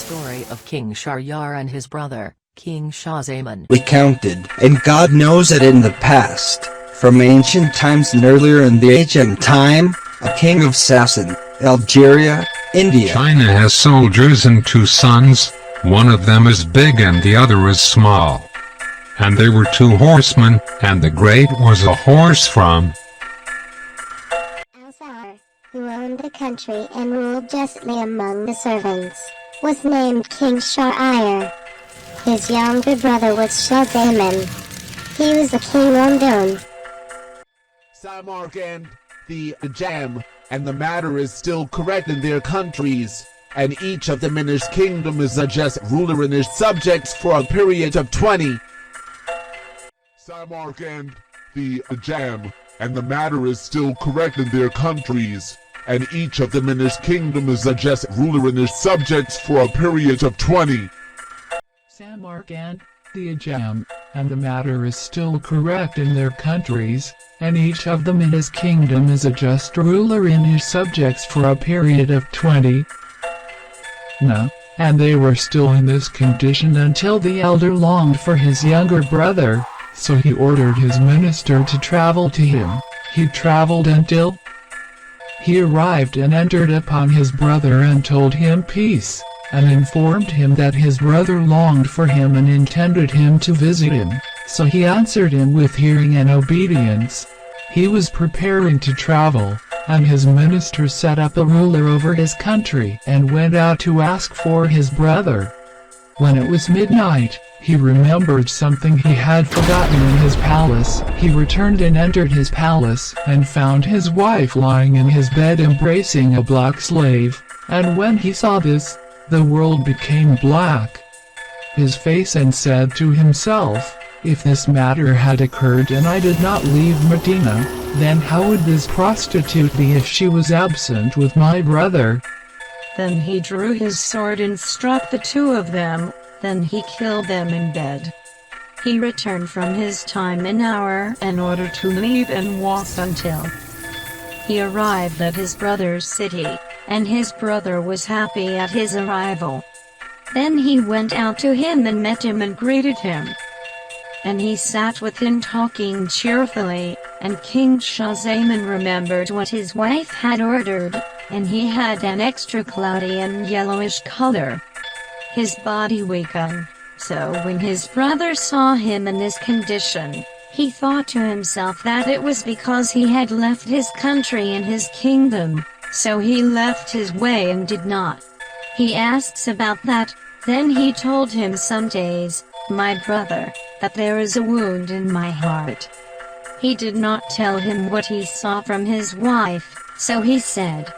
story of King Shahryar and his brother, King Shah-Zaman. Recounted, and God knows that in the past, from ancient times and earlier in the ancient time, a king of Sassan, Algeria, India. China has soldiers and 2 sons, one of them is big and the other is small. And they were 2 horsemen, and the great was a horse from Azar, who owned the country and ruled justly among the servants, was named King Shahryar. His younger brother was Shah-Zaman. He was the king on Doon. Samarkand, the Jam, and the matter is still correct in their countries, and each of them in his kingdom is a just ruler and his subjects for a period of 20. Samarkand, the Jam, and the matter is still correct in their countries, and each of them in his kingdom is a just ruler and his subjects for a period of 20. Samarkand, the Ajam, and the matter is still correct in their countries, and each of them in his kingdom is a just ruler in his subjects for a period of 20. No, and they were still in this condition until the elder longed for his younger brother, so he ordered his minister to travel to him. He traveled until he arrived and entered upon his brother and told him peace, and informed him that his brother longed for him and intended him to visit him, so he answered him with hearing and obedience. He was preparing to travel, and his minister set up a ruler over his country and went out to ask for his brother. When it was midnight, he remembered something he had forgotten in his palace. He returned and entered his palace and found his wife lying in his bed embracing a black slave, and when he saw this, the world became black his face and said to himself, if this matter had occurred and I did not leave Medina, then how would this prostitute be if she was absent with my brother? Then he drew his sword and struck the 2 of them, then he killed them in bed. He returned from his time in hour in order to leave and walk until he arrived at his brother's city, and his brother was happy at his arrival. Then he went out to him and met him and greeted him. And he sat with him talking cheerfully, and King Shah-Zaman remembered what his wife had ordered, and he had an extra cloudy and yellowish color. His body weakened, so when his brother saw him in this condition, he thought to himself that it was because he had left his country and his kingdom, so he left his way and did not. He asks about that, then he told him some days, my brother, that there is a wound in my heart. He did not tell him what he saw from his wife, so he said,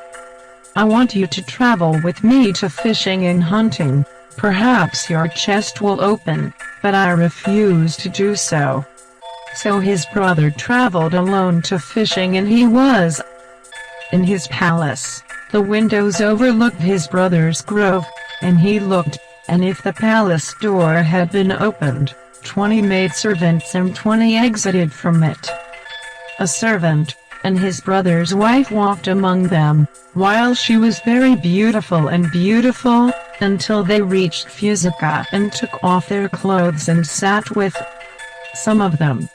I want you to travel with me to fishing and hunting. Perhaps your chest will open, but I refuse to do so. So his brother traveled alone to fishing, and he was in his palace. The windows overlooked his brother's grove, and he looked, and if the palace door had been opened, 20 maidservants and 20 exited from it. A servant and his brother's wife walked among them, while she was very beautiful, until they reached Fuzika and took off their clothes and sat with some of them.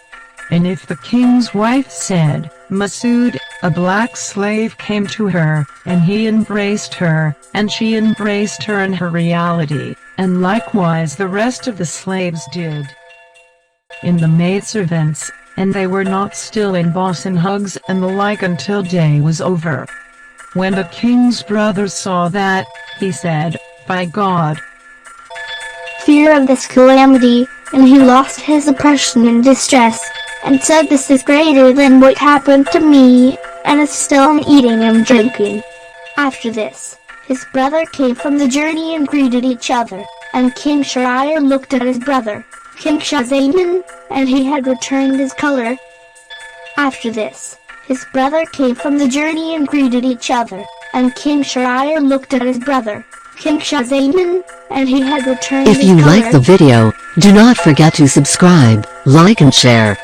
And if the king's wife said, Masood, a black slave came to her, and he embraced her, and she embraced her in her reality, and likewise the rest of the slaves did. In the maidservants, and they were not still in boss and hugs and the like until day was over. When the king's brother saw that, he said, by God, Fear of this calamity, and he lost his oppression and distress, and said this is greater than what happened to me, and is still in eating and drinking. After this, his brother came from the journey and greeted each other, and King Shahryar looked at his brother, King Shah-Zaman, and he had returned his color. After this, his brother came from the journey and greeted each other, and King Shahryar looked at his brother, King Shah-Zaman, and he had returned his color. If you like the video, do not forget to subscribe, like and share.